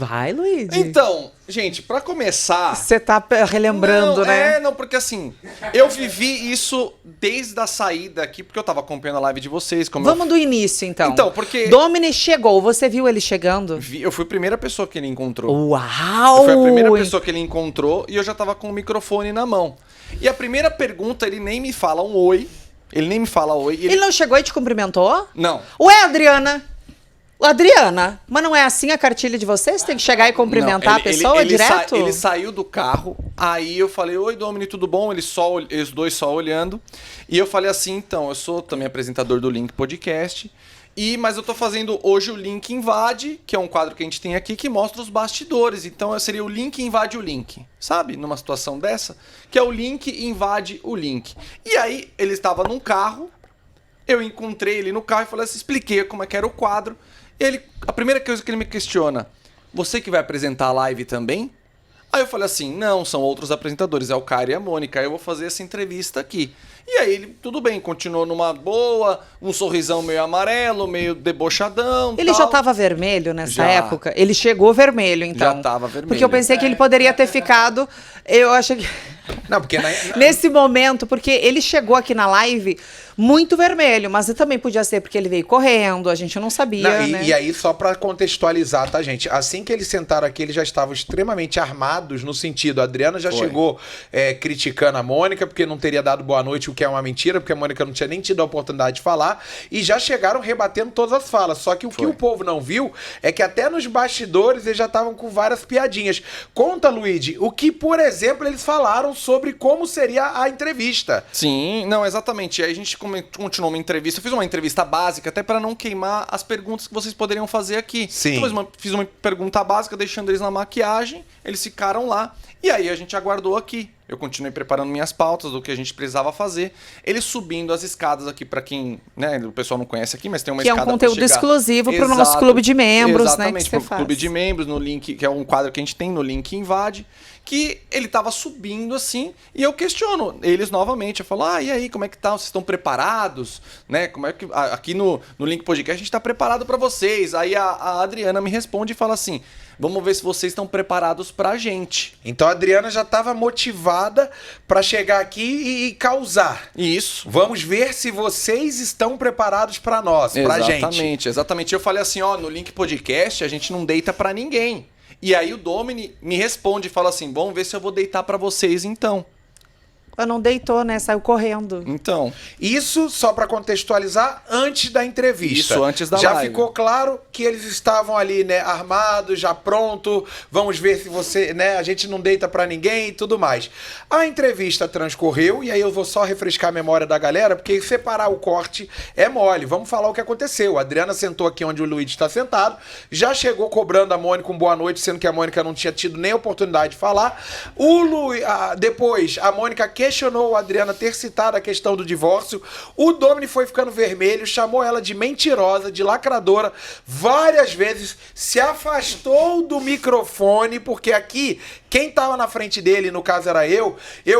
Vai, Luigi. Então, gente, pra começar... Você tá relembrando, né? Não, porque assim, eu vivi isso desde a saída aqui, porque eu tava acompanhando a live de vocês. Vamos do início, então. Então, porque... Domini chegou, você viu ele chegando? Eu fui a primeira pessoa que ele encontrou. Uau! Eu fui a primeira pessoa que ele encontrou e eu já tava com o microfone na mão. E a primeira pergunta, ele nem me fala um oi. Ele nem me fala oi. Ele não chegou e te cumprimentou? Não. Ué, Adriana? Adriana, mas não é assim a cartilha de vocês? Tem que chegar e cumprimentar a pessoa direto? Ele saiu do carro, aí eu falei, oi, Domini, tudo bom? Eles dois só olhando. E eu falei assim, então, eu sou também apresentador do Link Podcast, mas eu tô fazendo hoje o Link Invade, que é um quadro que a gente tem aqui, que mostra os bastidores. Então seria o Link invade o Link, sabe? Numa situação dessa, que é o Link invade o Link. E aí, ele estava num carro, eu encontrei ele no carro e falei assim, expliquei como é que era o quadro. A primeira coisa que ele me questiona, você que vai apresentar a live também? Aí eu falei assim, não, são outros apresentadores, é o Caio e a Mônica, eu vou fazer essa entrevista aqui. E aí ele, tudo bem, continuou numa boa, um sorrisão meio amarelo, meio debochadão. Ele tal. já tava vermelho nessa Já. época? Ele chegou vermelho, então? Já tava vermelho. Porque eu pensei que ele poderia ter ficado... Eu acho que... Não, porque... Nesse momento, porque ele chegou aqui na live muito vermelho, mas também podia ser porque ele veio correndo, a gente não sabia, Não, né? E aí, só pra contextualizar, tá, gente? Assim que eles sentaram aqui, eles já estavam extremamente armados, no sentido, a Adriana já chegou criticando a Mônica, porque não teria dado boa noite, o que é uma mentira, porque a Mônica não tinha nem tido a oportunidade de falar, e já chegaram rebatendo todas as falas. Só que o que o povo não viu é que até nos bastidores eles já estavam com várias piadinhas. Conta, Luigi, o que, por exemplo, eles falaram sobre como seria a entrevista. Sim, não, exatamente. E aí a gente continuou uma entrevista. Eu fiz uma entrevista básica, até para não queimar as perguntas que vocês poderiam fazer aqui. Sim. Então, fiz uma pergunta básica, deixando eles na maquiagem, eles ficaram lá. E aí a gente aguardou aqui. Eu continuei preparando minhas pautas do que a gente precisava fazer. Eles subindo as escadas aqui, para quem, né, o pessoal não conhece aqui, mas tem uma que escada é um conteúdo pra chegar. exclusivo para o Exato, nosso clube de membros, exatamente, né? Que você pro faz. clube de membros, no Link, que é um quadro que a gente tem no Link Invade, que ele tava subindo assim, e eu questiono eles novamente. Eu falo, e aí, como é que tá? Vocês estão preparados? Né? Como é que aqui no Link Podcast a gente tá preparado para vocês? Aí a Adriana me responde e fala assim, vamos ver se vocês estão preparados pra gente. Então a Adriana já estava motivada para chegar aqui e causar. Isso. Vamos ver se vocês estão preparados para nós, pra gente. Exatamente. Eu falei assim, no Link Podcast a gente não deita pra ninguém. E aí o Domini me responde e fala assim, vamos ver se eu vou deitar pra vocês então. Eu não deitou, né? Saiu correndo. Então. Isso, só para contextualizar, antes da entrevista. Isso, antes da já live. ficou claro que eles estavam ali, né, armados, já pronto. Vamos ver se você, né, a gente não deita para ninguém e tudo mais. A entrevista transcorreu, e aí eu vou só refrescar a memória da galera, porque separar o corte é mole. Vamos falar o que aconteceu. A Adriana sentou aqui onde o Luigi está sentado, já chegou cobrando a Mônica um boa noite, sendo que a Mônica não tinha tido nem oportunidade de falar. Depois, a Mônica questionou a Adriana ter citado a questão do divórcio. O Domini foi ficando vermelho, chamou ela de mentirosa, de lacradora, várias vezes, se afastou do microfone, porque aqui, quem tava na frente dele, no caso era eu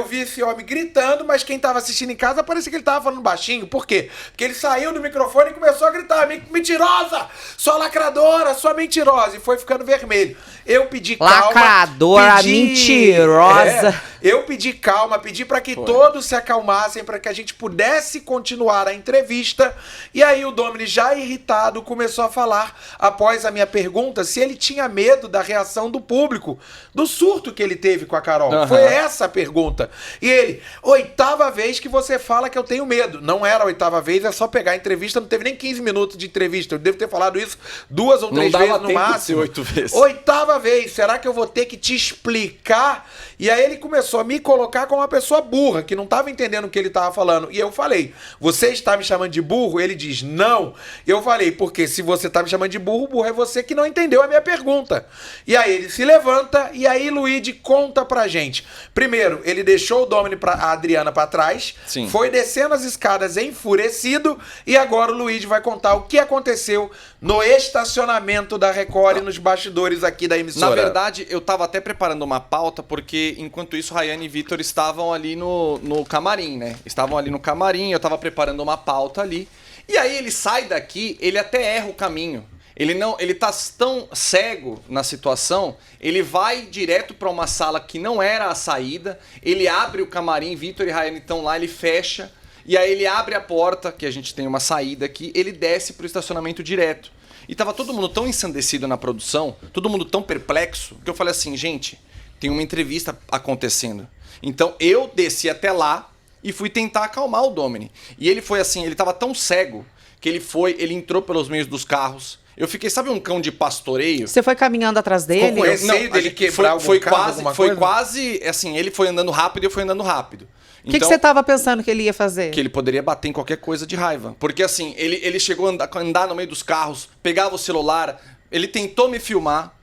vi esse homem gritando, mas quem tava assistindo em casa parecia que ele tava falando baixinho. Por quê? Porque ele saiu do microfone e começou a gritar, mentirosa, sua lacradora, sua mentirosa, e foi ficando vermelho. Eu pedi calma. Lacradora, mentirosa. Eu pedi calma, pedi para que todos se acalmassem, para que a gente pudesse continuar a entrevista. E aí o Domini, já irritado, começou a falar, após a minha pergunta, se ele tinha medo da reação do público, do surto que ele teve com a Carol. Uhum. Foi essa a pergunta. E ele, 8ª vez que você fala que eu tenho medo. Não era a 8ª vez, é só pegar a entrevista, não teve nem 15 minutos de entrevista. Eu devo ter falado isso 2 ou 3 vezes no máximo. 8 vezes. 8ª vez, será que eu vou ter que te explicar? E aí ele começou a me colocar como uma pessoa burra, que não estava entendendo o que ele estava falando. E eu falei, você está me chamando de burro? Ele diz, não. Eu falei, porque se você está me chamando de burro, burro é você que não entendeu a minha pergunta. E aí ele se levanta, e aí Luigi conta pra gente. Primeiro, ele deixou o Domini, a Adriana pra trás, Sim. Foi descendo as escadas enfurecido, e agora o Luigi vai contar o que aconteceu no estacionamento da Record e nos bastidores aqui da emissora. Na verdade, eu tava até preparando uma pauta, porque enquanto isso, Rayane e Vitor estavam ali no camarim, né? Estavam ali no camarim, eu tava preparando uma pauta ali. E aí ele sai daqui, ele até erra o caminho. Ele tá tão cego na situação, ele vai direto para uma sala que não era a saída, ele abre o camarim, Vitor e Rayane estão lá, ele fecha, e aí ele abre a porta, que a gente tem uma saída aqui, ele desce pro estacionamento direto. E tava todo mundo tão ensandecido na produção, todo mundo tão perplexo, que eu falei assim, gente, tem uma entrevista acontecendo. Então eu desci até lá e fui tentar acalmar o Domini. E ele foi assim, ele tava tão cego que ele entrou pelos meios dos carros. Eu fiquei, sabe um cão de pastoreio? Você foi caminhando atrás dele? Com receio dele quebrar foi algum carro, quase, alguma foi coisa? quase, assim, ele foi andando rápido e eu fui andando rápido. O que você tava pensando que ele ia fazer? Que ele poderia bater em qualquer coisa de raiva. Porque assim, ele chegou a andar no meio dos carros, pegava o celular, ele tentou me filmar.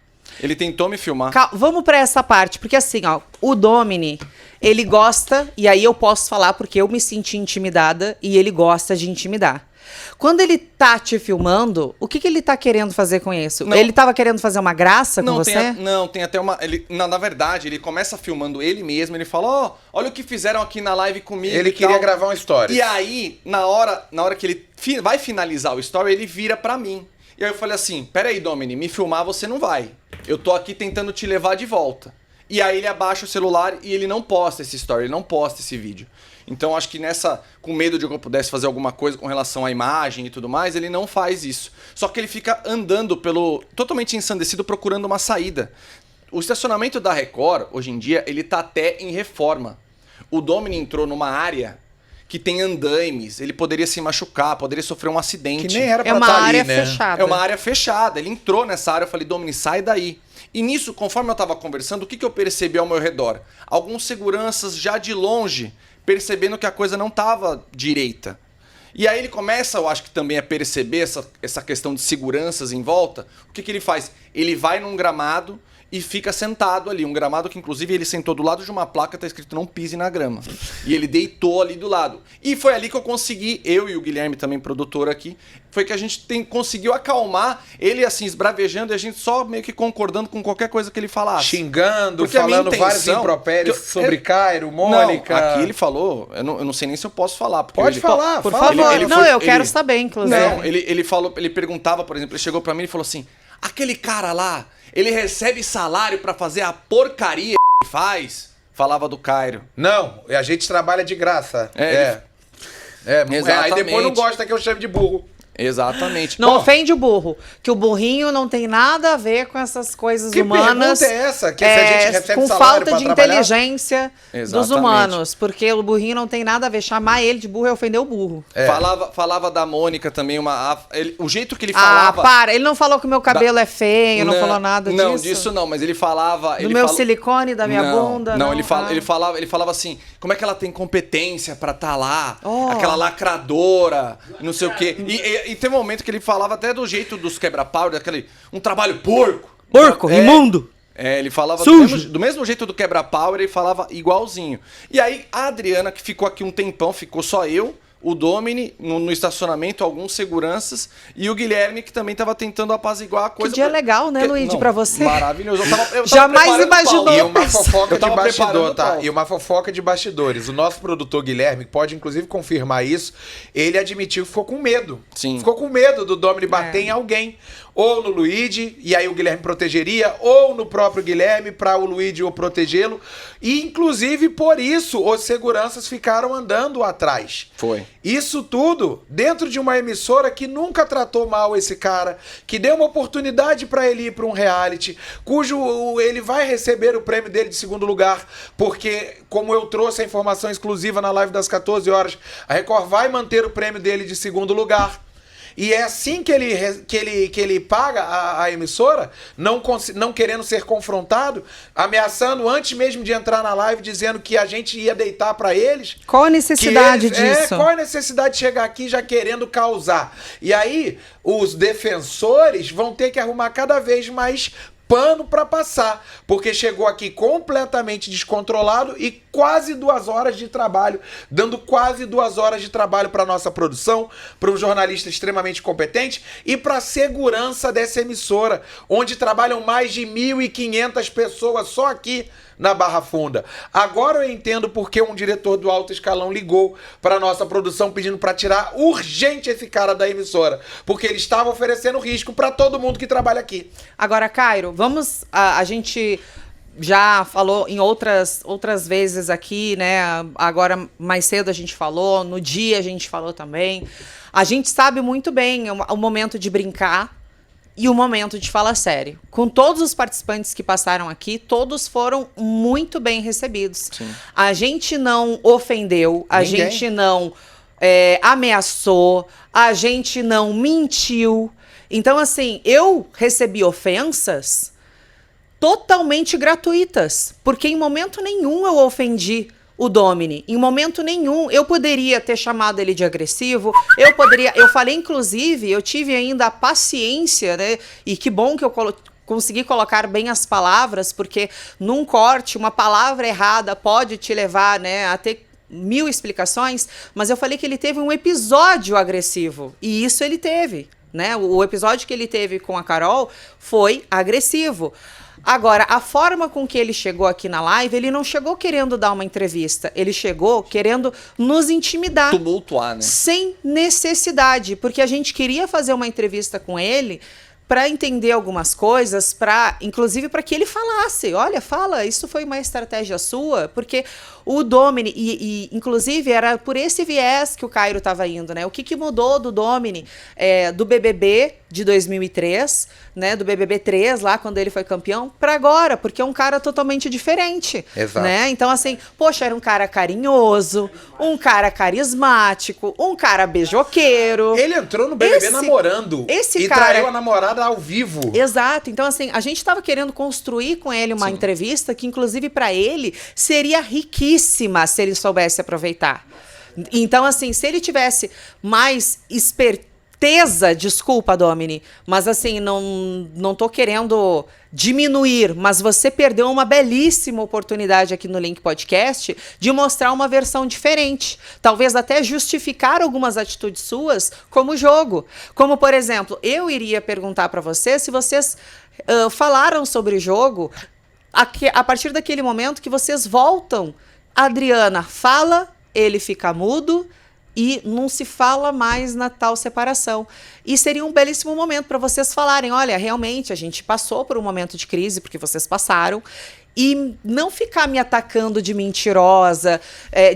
Vamos pra essa parte, porque assim, ó, o Domini, ele gosta, e aí eu posso falar porque eu me senti intimidada e ele gosta de intimidar. Quando ele tá te filmando, o que ele tá querendo fazer com isso? Não. Ele tava querendo fazer uma graça com você? Tem até uma... na verdade, ele começa filmando ele mesmo, ele fala, ó, olha o que fizeram aqui na live comigo. Ele queria gravar uma história. E aí, na hora que ele vai finalizar o story, ele vira pra mim. E aí eu falei assim, peraí, Domini, me filmar você não vai. Eu tô aqui tentando te levar de volta. E aí ele abaixa o celular e ele não posta esse story, ele não posta esse vídeo. Então acho que com medo de que eu pudesse fazer alguma coisa com relação à imagem e tudo mais, ele não faz isso. Só que ele fica andando totalmente ensandecido procurando uma saída. O estacionamento da Record, hoje em dia, ele tá até em reforma. O Domini entrou numa área que tem andaimes, ele poderia se machucar, poderia sofrer um acidente. Que nem era pra É uma estar ali, área né? fechada. É uma área fechada. Ele entrou nessa área, eu falei, Domini, sai daí. E nisso, conforme eu tava conversando, o que eu percebi ao meu redor? Alguns seguranças já de longe, percebendo que a coisa não tava direita. E aí ele começa, eu acho que também a perceber essa questão de seguranças em volta. O que ele faz? Ele vai num gramado e fica sentado ali. Um gramado que, inclusive, ele sentou do lado de uma placa, tá escrito não pise na grama. E ele deitou ali do lado. E foi ali que eu consegui, eu e o Guilherme, também produtor aqui, foi que a gente conseguiu acalmar ele, assim, esbravejando, e a gente só meio que concordando com qualquer coisa que ele falasse. Xingando, Porque a minha falando vários intenção- impropérios que eu- sobre Cairo, Mônica. Não, aqui ele falou, eu não sei nem se eu posso falar. Porque Pode ele- falar, Por fala. favor. Ele Não, foi- eu quero ele- saber, inclusive. Não, ele falou, ele perguntava, por exemplo, ele chegou pra mim e falou assim: aquele cara lá, ele recebe salário pra fazer a porcaria que faz? Falava do Cairo. Não, a gente trabalha de graça. É, Aí Exatamente. depois não gosta que eu chame de burro. Exatamente. Não Bom, ofende o burro, que o burrinho não tem nada a ver com essas coisas Que humanas. pergunta é essa? Que se a gente recebe com salário falta pra de trabalhar? inteligência dos Exatamente. humanos, porque o burrinho não tem nada a ver. Chamar ele de burro é ofender o burro. É. falava da Mônica também, o jeito que ele Ah, falava. para. Ele não falou que o meu cabelo é feio, não falou nada disso. Não, disso não, mas ele falava. Do ele meu falou- silicone, da minha Não, bunda. Não, Ah. ele falava assim, como é que ela tem competência pra estar lá? Oh. Aquela lacradora, não sei o quê. E teve um momento que ele falava até do jeito dos quebra-pau, um trabalho porco. Porco, imundo. Ele falava Sujo. do mesmo jeito do quebra-pau, ele falava igualzinho. E aí a Adriana, que ficou aqui um tempão, ficou só eu, o Domini no estacionamento, alguns seguranças, e o Guilherme, que também tava tentando apaziguar a coisa. dia legal, né, Luigi, pra você? Maravilhoso. Eu tava Jamais preparando o imaginou. palco. E uma fofoca Eu de tava bastidor, preparando tá? o palco. E uma fofoca de bastidores. O nosso produtor Guilherme, que pode inclusive confirmar isso, ele admitiu que ficou com medo. Sim. Ficou com medo do Domini bater em alguém. Ou no Luigi, e aí o Guilherme protegeria, ou no próprio Guilherme, para o Luigi o protegê-lo. E inclusive por isso os seguranças ficaram andando atrás. Foi. Isso tudo dentro de uma emissora que nunca tratou mal esse cara, que deu uma oportunidade para ele ir para um reality, cujo ele vai receber o prêmio dele de segundo lugar, porque, como eu trouxe a informação exclusiva na live das 14 horas, a Record vai manter o prêmio dele de segundo lugar. E é assim que ele paga a emissora, não querendo ser confrontado, ameaçando antes mesmo de entrar na live, dizendo que a gente ia deitar para eles. Qual a necessidade disso? Qual a necessidade de chegar aqui já querendo causar? E aí, os defensores vão ter que arrumar cada vez mais pano para passar, porque chegou aqui completamente descontrolado e quase 2 horas de trabalho, dando quase 2 horas de trabalho para nossa produção, para um jornalista extremamente competente e para a segurança dessa emissora, onde trabalham mais de 1.500 pessoas só aqui na Barra Funda. Agora eu entendo porque um diretor do alto escalão ligou para nossa produção pedindo para tirar urgente esse cara da emissora, porque ele estava oferecendo risco para todo mundo que trabalha aqui. Agora, Cairo, vamos... A gente já falou em outras vezes aqui, né? Agora, mais cedo a gente falou, no dia a gente falou também. A gente sabe muito bem o momento de brincar e o momento de falar sério. Com todos os participantes que passaram aqui, todos foram muito bem recebidos. Sim. A gente não ofendeu, a gente não ameaçou, a gente não mentiu. Então, assim, eu recebi ofensas totalmente gratuitas, porque em momento nenhum eu ofendi o Domini. Em momento nenhum eu poderia ter chamado ele de agressivo, eu falei, inclusive, eu tive ainda a paciência, né? E que bom que eu consegui colocar bem as palavras, porque num corte, uma palavra errada pode te levar, né, a ter 1000 explicações, mas eu falei que ele teve um episódio agressivo, e isso ele teve, né? O episódio que ele teve com a Carol foi agressivo. Agora, a forma com que ele chegou aqui na live, ele não chegou querendo dar uma entrevista, ele chegou querendo nos intimidar. Tumultuar, né? Sem necessidade, porque a gente queria fazer uma entrevista com ele para entender algumas coisas, inclusive para que ele falasse, olha, fala, isso foi uma estratégia sua, porque o Domini, e inclusive era por esse viés que o Cairo estava indo, né? O que mudou do Domini, do BBB de 2003, né? Do BBB 3, lá quando ele foi campeão, para agora, porque é um cara totalmente diferente. Exato. Né? Então, assim, poxa, era um cara carinhoso, um cara carismático, um cara beijoqueiro. Ele entrou no BBB namorando e traiu a namorada ao vivo. Exato. Então, assim, a gente estava querendo construir com ele uma entrevista que, inclusive, para ele, seria riquíssima se ele soubesse aproveitar. Então, assim, se ele tivesse mais esperteza, desculpa, Domini, mas assim, não tô querendo diminuir, mas você perdeu uma belíssima oportunidade aqui no Link Podcast de mostrar uma versão diferente. Talvez até justificar algumas atitudes suas como jogo. Como, por exemplo, eu iria perguntar para vocês se vocês falaram sobre o jogo a partir daquele momento que vocês voltam. A Adriana fala, ele fica mudo e não se fala mais na tal separação. E seria um belíssimo momento para vocês falarem, olha, realmente a gente passou por um momento de crise, porque vocês passaram, e não ficar me atacando de mentirosa,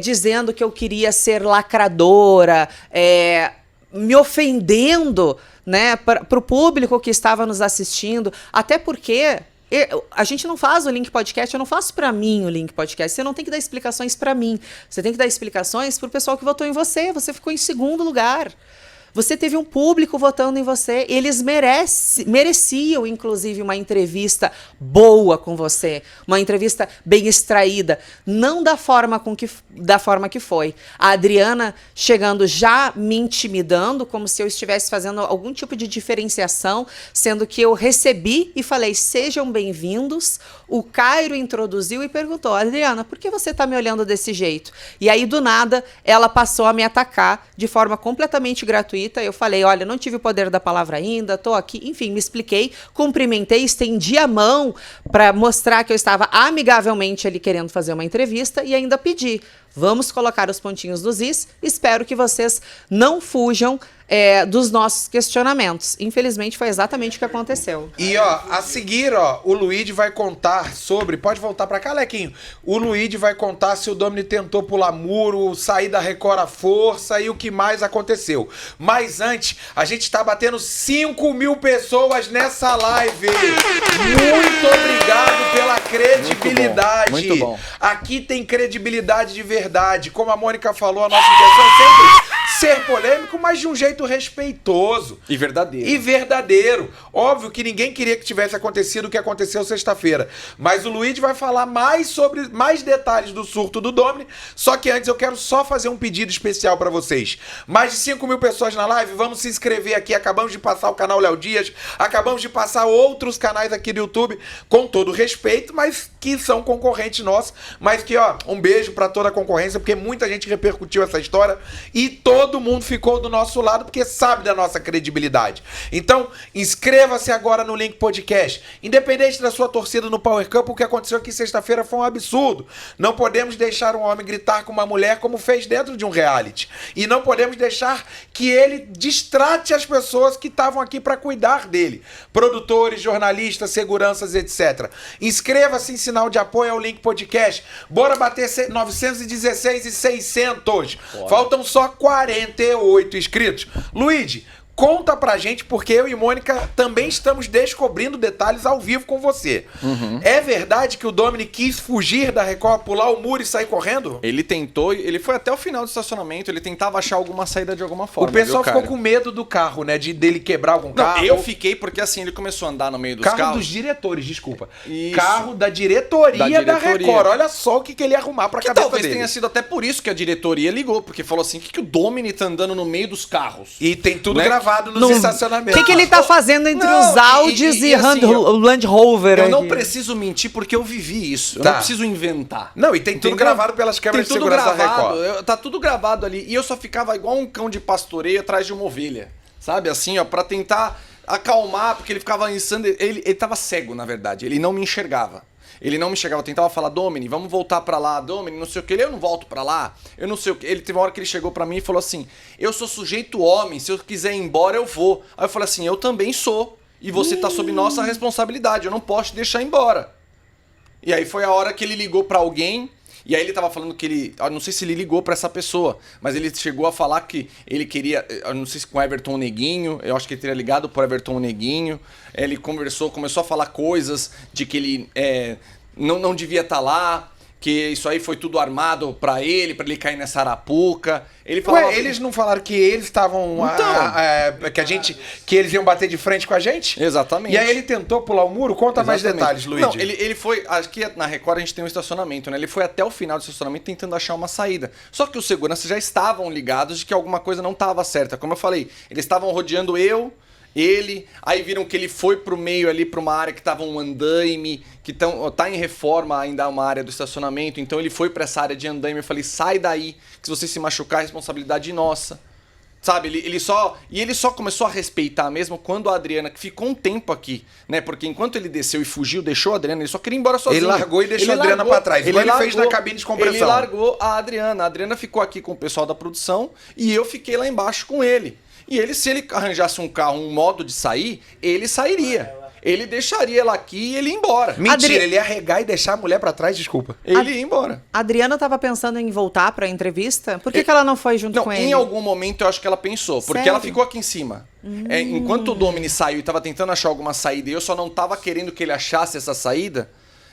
dizendo que eu queria ser lacradora, me ofendendo, né, para o público que estava nos assistindo, até porque... a gente não faz o Link Podcast, eu não faço para mim o Link Podcast. Você não tem que dar explicações para mim. Você tem que dar explicações para o pessoal que votou em você. Você ficou em segundo lugar. Você teve um público votando em você. Eles mereciam, inclusive, uma entrevista boa com você. Uma entrevista bem extraída. Não da forma que foi. A Adriana chegando já me intimidando, como se eu estivesse fazendo algum tipo de diferenciação, sendo que eu recebi e falei, sejam bem-vindos. O Cairo introduziu e perguntou, Adriana, por que você está me olhando desse jeito? E aí, do nada, ela passou a me atacar de forma completamente gratuita. Eu falei, olha, não tive o poder da palavra ainda, tô aqui, enfim, me expliquei, cumprimentei, estendi a mão para mostrar que eu estava amigavelmente ali querendo fazer uma entrevista e ainda pedi, vamos colocar os pontinhos nos is, espero que vocês não fujam dos nossos questionamentos. Infelizmente, foi exatamente o que aconteceu. E, a seguir, o Luigi vai contar sobre... Pode voltar pra cá, Lequinho. O Luigi vai contar se o Domini tentou pular muro, sair da Record à força e o que mais aconteceu. Mas antes, a gente tá batendo 5.000 pessoas nessa live. Muito obrigado pela credibilidade. Muito bom. Aqui tem credibilidade de verdade. Como a Mônica falou, a nossa intenção é sempre ser polêmico, mas de um jeito respeitoso. E verdadeiro. E verdadeiro. Óbvio que ninguém queria que tivesse acontecido o que aconteceu sexta-feira. Mas o Luigi vai falar mais detalhes do surto do Domini. Só que antes eu quero só fazer um pedido especial pra vocês. Mais de 5.000 pessoas na live, vamos se inscrever aqui. Acabamos de passar o canal Léo Dias, acabamos de passar outros canais aqui do YouTube, com todo respeito, mas que são concorrentes nossos. Mas que, um beijo pra toda a concorrência, porque muita gente repercutiu essa história. E todo todo mundo ficou do nosso lado porque sabe da nossa credibilidade. Então, inscreva-se agora no Link Podcast. Independente da sua torcida no Power Cup, o que aconteceu aqui sexta-feira foi um absurdo. Não podemos deixar um homem gritar com uma mulher como fez dentro de um reality. E não podemos deixar que ele distrate as pessoas que estavam aqui para cuidar dele. Produtores, jornalistas, seguranças, etc. Inscreva-se em sinal de apoio ao Link Podcast. Bora bater 916 e 600. Bora. Faltam só 48 inscritos. Luigi, conta pra gente, porque eu e Mônica também estamos descobrindo detalhes ao vivo com você. É verdade que o Domini quis fugir da Record, pular o muro e sair correndo? Ele tentou, ele foi até o final do estacionamento, ele tentava achar alguma saída de alguma forma. O pessoal ficou com medo do carro, né? Dele quebrar algum carro. Eu fiquei porque assim, ele começou a andar no meio dos carros. Carro dos diretores, desculpa. Isso. Carro da diretoria da Record. Olha só o que ele ia arrumar pra cabeça talvez dele. Tenha sido até por isso que a diretoria ligou, porque falou assim, o que o Domini tá andando no meio dos carros? E tem tudo gravado nos estacionamentos. O que ele tá fazendo entre os Audis e assim, Land Rover? Eu não preciso mentir porque eu vivi isso. Eu não preciso inventar. Não, e tem tudo gravado pelas câmeras de segurança da Record. Tá tudo gravado ali. E eu só ficava igual um cão de pastoreio atrás de uma ovelha. Sabe, assim, ó, pra tentar acalmar, porque ele ficava insano. Ele tava cego, na verdade. Ele não me enxergava. Ele não me enxergava, eu tentava falar, Domini, vamos voltar pra lá, Domini, não sei o que, eu não volto pra lá, eu não sei o que. Ele teve uma hora que ele chegou pra mim e falou assim, eu sou sujeito homem, se eu quiser ir embora eu vou. Aí eu falei assim, eu também sou, e você tá sob nossa responsabilidade, eu não posso te deixar embora. E aí foi a hora que ele ligou pra alguém, e aí ele tava falando que ele, eu não sei se ele ligou pra essa pessoa, mas ele chegou a falar que ele queria, eu não sei se com o Everton Neguinho, eu acho que ele teria ligado pro Everton Neguinho, ele conversou, começou a falar coisas de que ele não devia estar lá, que isso aí foi tudo armado pra ele cair nessa arapuca. Ele falava... Ué, eles não falaram que eles estavam... que eles iam bater de frente com a gente? Exatamente. E aí ele tentou pular o muro? Conta mais detalhes, Luigi. Não, ele foi... Aqui na Record a gente tem um estacionamento, né? Ele foi até o final do estacionamento tentando achar uma saída. Só que os seguranças já estavam ligados de que alguma coisa não estava certa. Como eu falei, eles estavam rodeando ele, aí viram que ele foi pro meio ali, pra uma área que tava um andaime, que tá em reforma ainda uma área do estacionamento, então ele foi pra essa área de andaime, eu falei, sai daí, que se você se machucar, é responsabilidade nossa. Sabe, ele só começou a respeitar mesmo quando a Adriana, que ficou um tempo aqui, né, porque enquanto ele desceu e fugiu, deixou a Adriana, ele só queria ir embora sozinho. Ele largou e deixou a Adriana pra trás, igual ele fez na cabine de compressão. Ele largou a Adriana ficou aqui com o pessoal da produção e eu fiquei lá embaixo com ele. E ele, se ele arranjasse um carro, um modo de sair, ele sairia. Ele deixaria ela aqui e ele ia embora. Mentira, ele ia arregar e deixar a mulher pra trás, desculpa. Ele ia embora. A Adriana tava pensando em voltar pra entrevista? Por que ela não foi junto com ele? Em algum momento eu acho que ela pensou, porque Sério? ela ficou aqui em cima. Enquanto o Domini saiu e tava tentando achar alguma saída e eu só não tava querendo que ele achasse essa saída...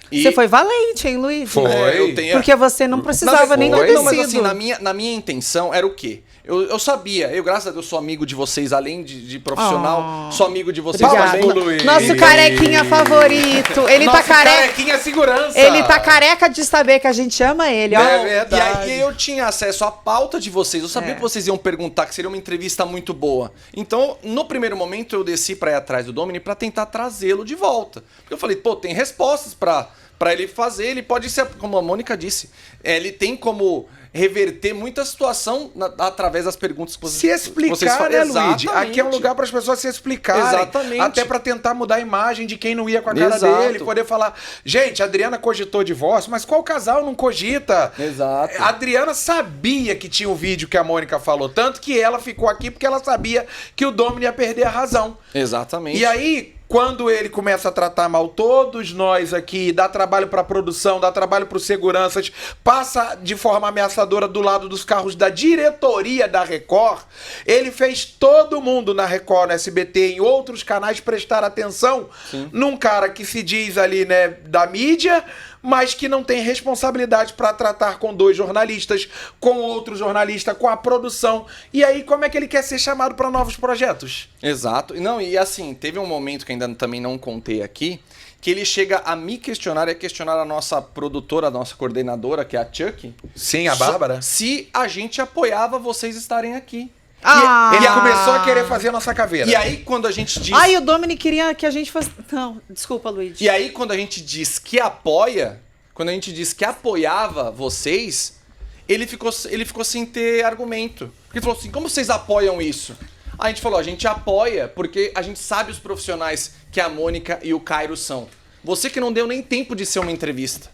Você foi valente, hein, Luiz? Foi. Porque você não precisava nem ter descido. Mas assim, na minha intenção era o quê? Eu sabia, graças a Deus sou amigo de vocês, além de profissional, sou amigo de vocês também. Luiz. Nosso carequinha favorito. Ele Nosso tá careca. Carequinha segurança. Ele tá careca de saber que a gente ama ele, ó. É verdade. E aí eu tinha acesso à pauta de vocês, eu sabia que vocês iam perguntar, que seria uma entrevista muito boa. Então, no primeiro momento, eu desci pra ir atrás do Domini pra tentar trazê-lo de volta. Porque eu falei, pô, tem respostas pra ele fazer, ele pode ser, como a Mônica disse, ele tem como reverter muita situação através das perguntas que vocês se explicar, né, Luigi? Aqui é um lugar para as pessoas se explicarem. Exatamente. Até para tentar mudar a imagem de quem não ia com a cara dele, poder falar, gente, a Adriana cogitou divórcio, mas qual casal não cogita? Exato. A Adriana sabia que tinha o vídeo que a Mônica falou, tanto que ela ficou aqui porque ela sabia que o Domini ia perder a razão. Exatamente. E aí, quando ele começa a tratar mal todos nós aqui, dá trabalho pra produção, dá trabalho pros seguranças, passa de forma ameaçadora do lado dos carros da diretoria da Record, ele fez todo mundo na Record, no SBT, em outros canais prestar atenção num cara que se diz ali, né, da mídia, mas que não tem responsabilidade para tratar com 2 jornalistas, com outro jornalista, com a produção. E aí, como é que ele quer ser chamado para novos projetos? Exato. Não, e assim, teve um momento que ainda também não contei aqui, que ele chega a me questionar e a questionar a nossa produtora, a nossa coordenadora, que é a Chuck. Sim, a Bárbara. Se a gente apoiava vocês estarem aqui. Ele começou a querer fazer a nossa caveira. E aí, quando a gente diz... Ai, o Domini queria que a gente fosse... Não, desculpa, Luiz. E aí, quando a gente diz que apoia, quando a gente diz que apoiava vocês, ele ficou sem ter argumento. Porque ele falou assim, como vocês apoiam isso? Aí a gente falou, a gente apoia porque a gente sabe os profissionais que a Mônica e o Cairo são. Você que não deu nem tempo de ser uma entrevista.